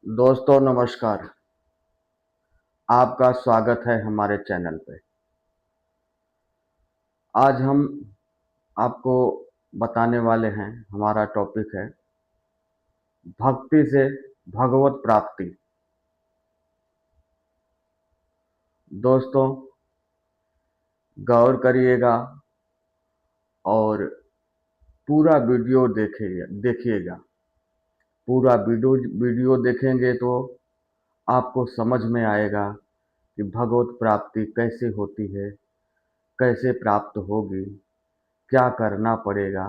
दोस्तों नमस्कार। आपका स्वागत है हमारे चैनल पे। आज हम आपको बताने वाले हैं, हमारा टॉपिक है भक्ति से भगवत प्राप्ति। दोस्तों गौर करिएगा और पूरा वीडियो देखिएगा। पूरा वीडियो देखेंगे तो आपको समझ में आएगा कि भगवत प्राप्ति कैसे होती है, कैसे प्राप्त होगी, क्या करना पड़ेगा,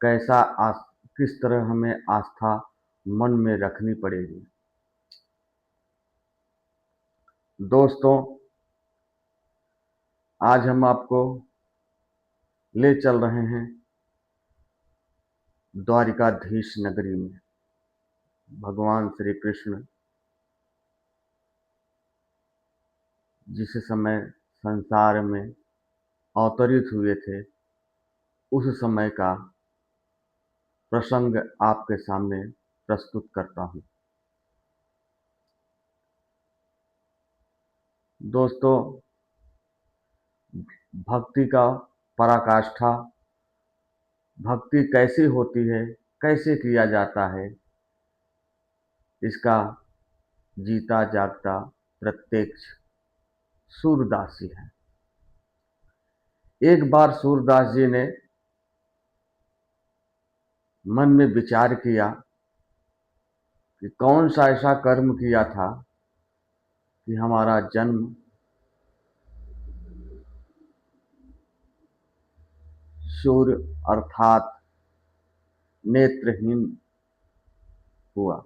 कैसा किस तरह हमें आस्था मन में रखनी पड़ेगी। दोस्तों आज हम आपको ले चल रहे हैं द्वारिकाधीश नगरी में। भगवान श्री कृष्ण जिस समय संसार में अवतरित हुए थे उस समय का प्रसंग आपके सामने प्रस्तुत करता हूँ। दोस्तों भक्ति का पराकाष्ठा, भक्ति कैसी होती है, कैसे किया जाता है, इसका जीता जागता प्रत्यक्ष सूरदास जी है। एक बार सूरदास जी ने मन में विचार किया कि कौन सा ऐसा कर्म किया था कि हमारा जन्म सूर्य अर्थात नेत्रहीन हुआ।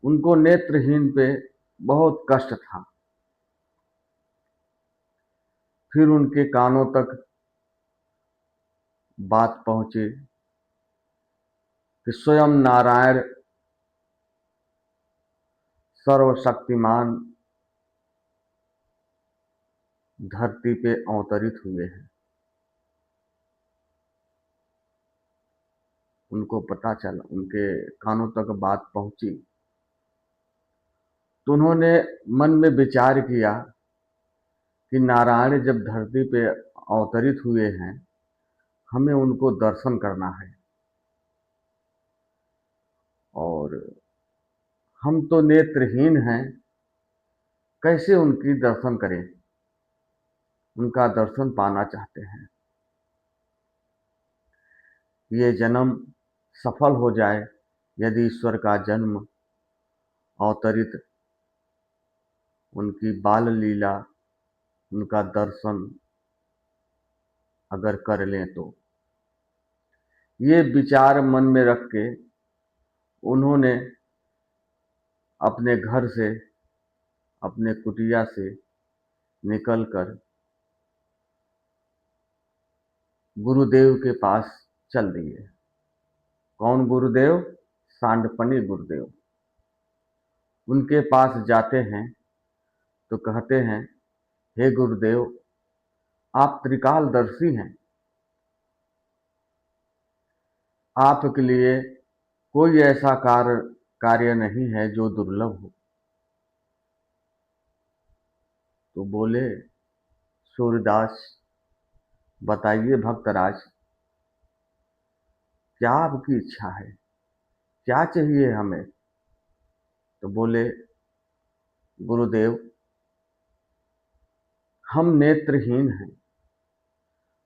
उनको नेत्रहीन पे बहुत कष्ट था। फिर उनके कानों तक बात पहुंची कि स्वयं नारायण सर्वशक्तिमान धरती पे अवतरित हुए हैं। उनको पता चला, उनके कानों तक बात पहुंची तो उन्होंने मन में विचार किया कि नारायण जब धरती पे अवतरित हुए हैं, हमें उनको दर्शन करना है। और हम तो नेत्रहीन हैं, कैसे उनकी दर्शन करें, उनका दर्शन पाना चाहते हैं। ये जन्म सफल हो जाए, यदि ईश्वर का जन्म अवतरित, उनकी बाल लीला, उनका दर्शन अगर कर लें तो। ये विचार मन में रख के उन्होंने अपने घर से, अपने कुटिया से निकलकर गुरुदेव के पास चल दिए। कौन गुरुदेव? सांडपनी गुरुदेव। उनके पास जाते हैं तो कहते हैं, हे गुरुदेव, आप त्रिकालदर्शी हैं, आपके लिए कोई ऐसा कार्य नहीं है जो दुर्लभ हो। तो बोले, सूरदास बताइए भक्तराज, क्या आपकी इच्छा है, क्या चाहिए हमें? तो बोले, गुरुदेव हम नेत्रहीन हैं,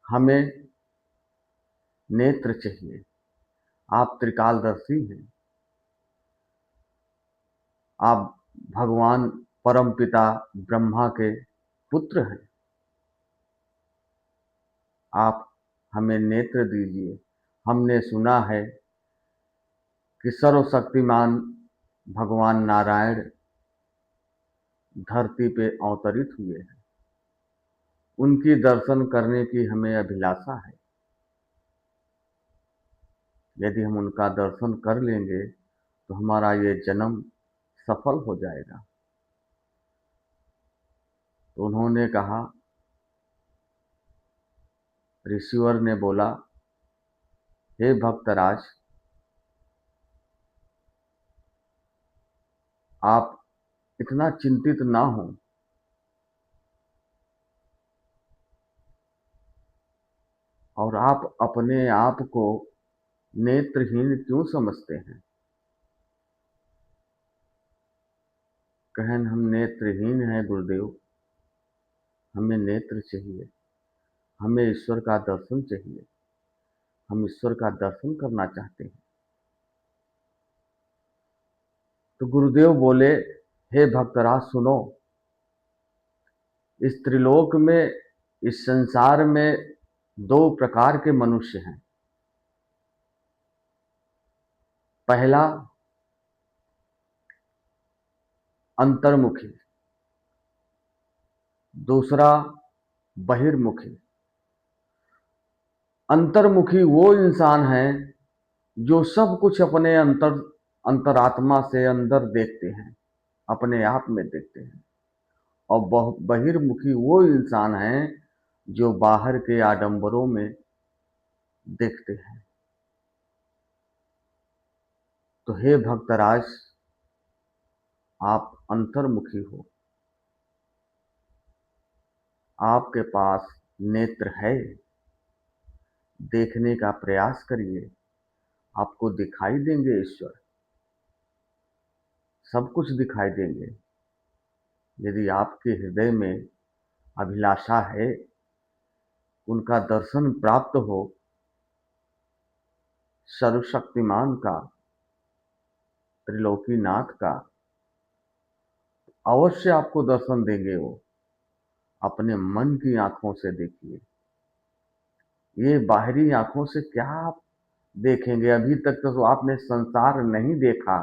हमें नेत्र चाहिए। आप त्रिकालदर्शी हैं, आप भगवान परम पिता ब्रह्मा के पुत्र हैं, आप हमें नेत्र दीजिए। हमने सुना है कि सर्वशक्तिमान भगवान नारायण धरती पे अवतरित हुए हैं, उनकी दर्शन करने की हमें अभिलाषा है। यदि हम उनका दर्शन कर लेंगे तो हमारा ये जन्म सफल हो जाएगा। तो उन्होंने कहा, ऋषिवर ने बोला, हे भक्तराज, आप इतना चिंतित ना हो। और आप अपने आप को नेत्रहीन क्यों समझते हैं? कहन हम नेत्रहीन हैं गुरुदेव, हमें नेत्र चाहिए, हमें ईश्वर का दर्शन चाहिए, हम ईश्वर का दर्शन करना चाहते हैं। तो गुरुदेव बोले, हे भक्तराज सुनो, इस त्रिलोक में, इस संसार में दो प्रकार के मनुष्य हैं। पहला अंतर्मुखी, दूसरा बहिर्मुखी। अंतर्मुखी वो इंसान है जो सब कुछ अपने अंतरात्मा से अंदर देखते हैं, अपने आप में देखते हैं। और बहिर्मुखी वो इंसान है जो बाहर के आडंबरों में देखते हैं। तो हे भक्तराज, आप अंतर्मुखी हो, आपके पास नेत्र है, देखने का प्रयास करिए, आपको दिखाई देंगे ईश्वर, सब कुछ दिखाई देंगे। यदि आपके हृदय में अभिलाषा है, उनका दर्शन प्राप्त हो, सर्वशक्तिमान का, त्रिलोकीनाथ का, अवश्य आपको दर्शन देंगे वो। अपने मन की आंखों से देखिए। ये बाहरी आंखों से क्या आप देखेंगे? अभी तक तो आपने संसार नहीं देखा,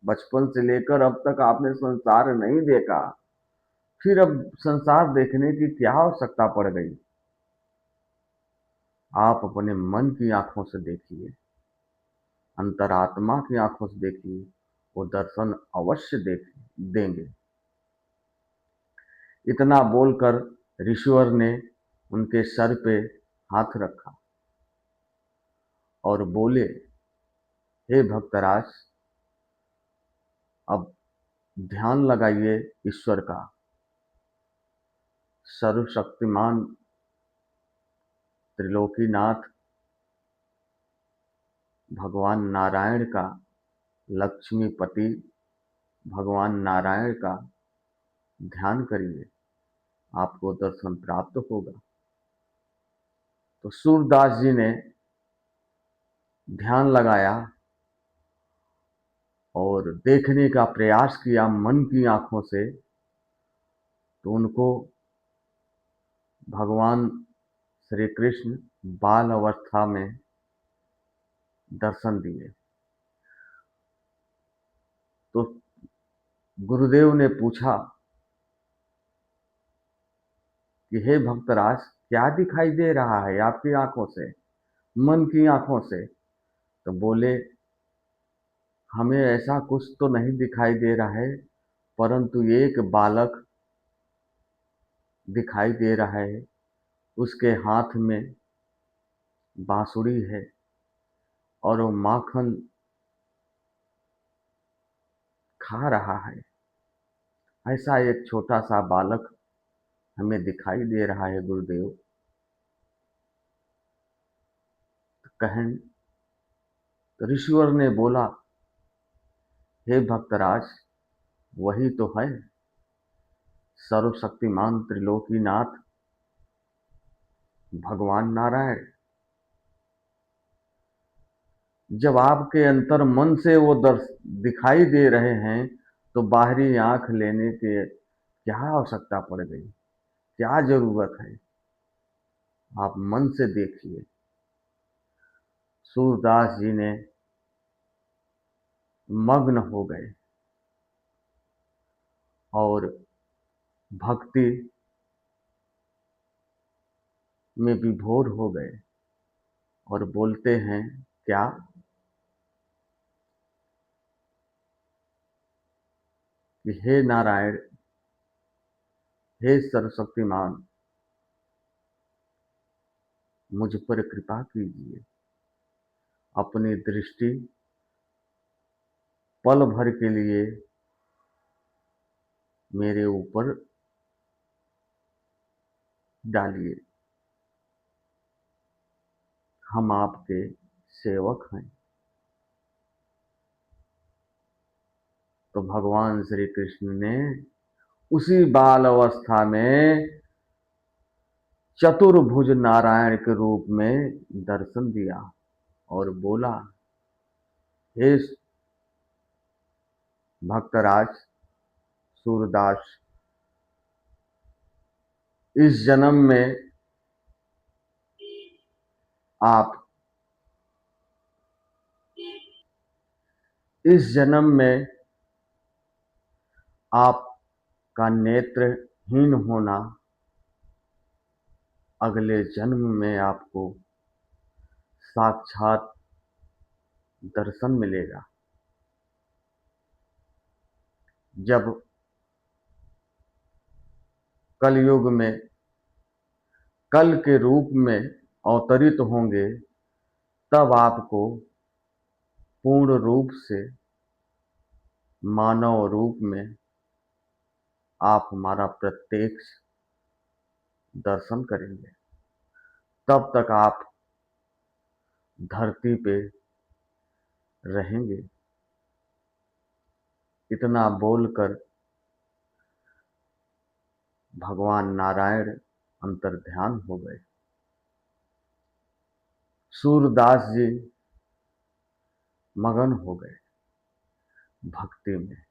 बचपन से लेकर अब तक आपने संसार नहीं देखा, फिर अब संसार देखने की क्या आवश्यकता पड़ गई? आप अपने मन की आंखों से देखिए, अंतरात्मा की आंखों से देखिए, वो दर्शन अवश्य देंगे। इतना बोलकर ऋषिवर ने उनके सर पे हाथ रखा और बोले, हे भक्तराज, अब ध्यान लगाइए ईश्वर का, सर्वशक्तिमान त्रिलोकीनाथ भगवान नारायण का, लक्ष्मीपति भगवान नारायण का ध्यान करिए, आपको दर्शन प्राप्त होगा। तो सूरदास जी ने ध्यान लगाया और देखने का प्रयास किया मन की आंखों से। तो उनको भगवान श्री कृष्ण बाल अवस्था में दर्शन दिए। तो गुरुदेव ने पूछा कि हे भक्तराज, क्या दिखाई दे रहा है आपकी आंखों से, मन की आंखों से? तो बोले, हमें ऐसा कुछ तो नहीं दिखाई दे रहा है, परंतु एक बालक दिखाई दे रहा है, उसके हाथ में बांसुरी है और वो माखन खा रहा है। ऐसा एक छोटा सा बालक हमें दिखाई दे रहा है गुरुदेव। कहन तो ऋषिवर ने बोला, हे भक्तराज, वही तो है सर्वशक्तिमान त्रिलोकीनाथ भगवान नारायण। जब आपके अंतर मन से वो दिखाई दे रहे हैं, तो बाहरी आंख लेने के क्या आवश्यकता पड़ गई, क्या जरूरत है? आप मन से देखिए। सूरदास जी ने मग्न हो गए और भक्ति में विभोर हो गए और बोलते हैं क्या, कि हे नारायण, हे सर्वशक्तिमान, मुझ पर कृपा कीजिए, अपनी दृष्टि पल भर के लिए मेरे ऊपर डालिए, हम आपके सेवक हैं। तो भगवान श्री कृष्ण ने उसी बाल अवस्था में चतुर्भुज नारायण के रूप में दर्शन दिया और बोला, हे भक्तराज सूरदास, इस जन्म में आप इस जन्म में आपका नेत्रहीन होना अगले जन्म में आपको साक्षात दर्शन मिलेगा। जब कलयुग में कल के रूप में अवतरित होंगे, तब आपको पूर्ण रूप से मानव रूप में आप हमारा प्रत्यक्ष दर्शन करेंगे। तब तक आप धरती पे रहेंगे। इतना बोलकर भगवान नारायण अंतर्ध्यान हो गए। सूरदास जी मगन हो गए भक्ति में।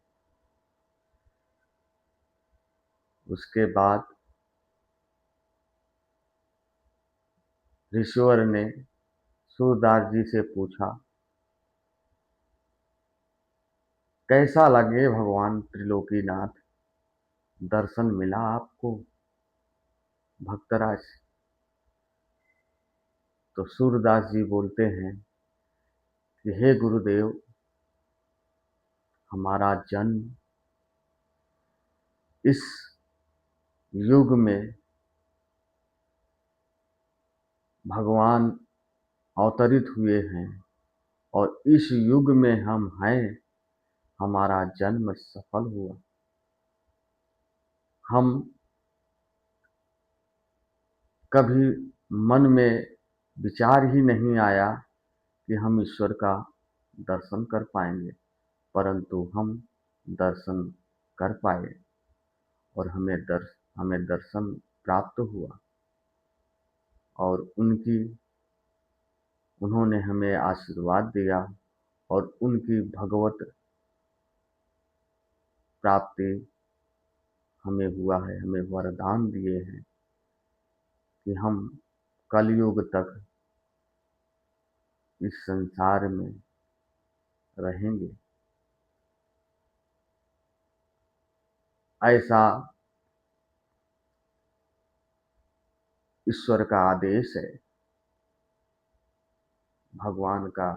उसके बाद ऋषिवर ने सूरदास जी से पूछा, कैसा लगे भगवान त्रिलोकीनाथ, दर्शन मिला आपको भक्तराज? तो सूरदास जी बोलते हैं कि हे गुरुदेव, हमारा जन्म इस युग में भगवान अवतरित हुए हैं और इस युग में हम हैं, हमारा जन्म सफल हुआ। हम कभी मन में विचार ही नहीं आया कि हम ईश्वर का दर्शन कर पाएंगे, परंतु हम दर्शन कर पाए और हमें दर्शन प्राप्त हुआ। और उन्होंने हमें आशीर्वाद दिया और उनकी भगवत प्राप्ति हमें हुआ है, हमें वरदान दिए हैं कि हम कलयुग तक इस संसार में रहेंगे। ऐसा ईश्वर का आदेश है, भगवान का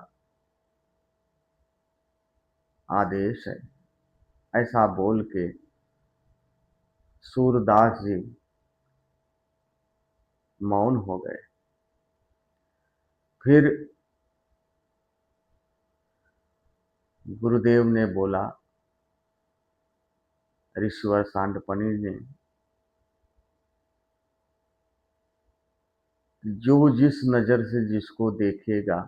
आदेश है। ऐसा बोल के सूरदास जी मौन हो गए। फिर गुरुदेव ने बोला, ऋषिवर सांडपनी ने, जो जिस नजर से जिसको देखेगा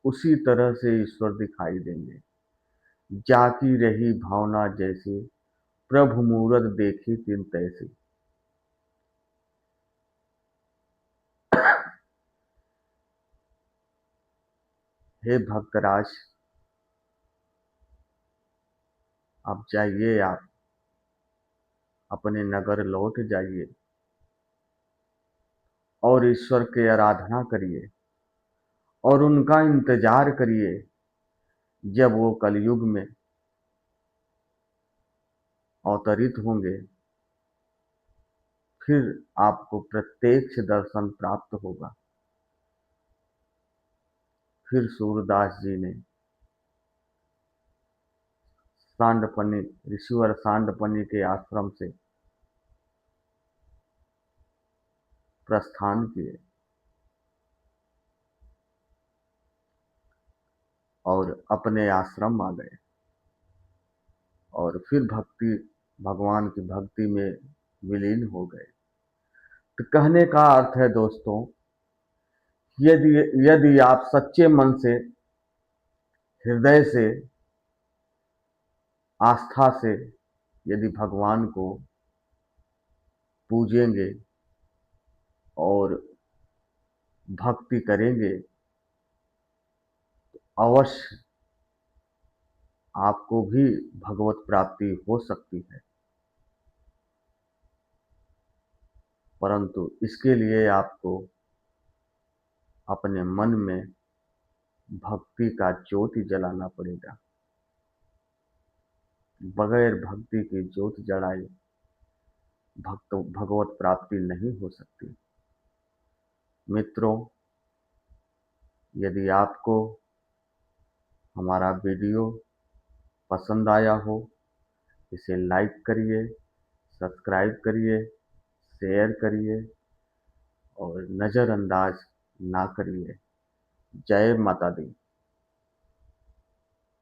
उसी तरह से ईश्वर दिखाई देंगे। जाती रही भावना जैसी, प्रभु मूरत देखी तिन तैसी। हे भक्तराज, अब जाइए, आप अपने नगर लौट जाइए और ईश्वर की आराधना करिए और उनका इंतजार करिए। जब वो कलयुग में अवतरित होंगे, फिर आपको प्रत्यक्ष दर्शन प्राप्त होगा। फिर सूरदास जी ने सांडपनी ऋषिवर सांडपनी के आश्रम से प्रस्थान किए और अपने आश्रम आ गए और फिर भगवान की भक्ति में विलीन हो गए। तो कहने का अर्थ है दोस्तों, यदि यदि आप सच्चे मन से, हृदय से, आस्था से यदि भगवान को पूजेंगे और भक्ति करेंगे, अवश्य आपको भी भगवत प्राप्ति हो सकती है। परंतु इसके लिए आपको अपने मन में भक्ति का ज्योति जलाना पड़ेगा। बगैर भक्ति की ज्योति जलाए भगवत प्राप्ति नहीं हो सकती। मित्रों, यदि आपको हमारा वीडियो पसंद आया हो, इसे लाइक करिए, सब्सक्राइब करिए, शेयर करिए और नज़रअंदाज ना करिए। जय माता दी।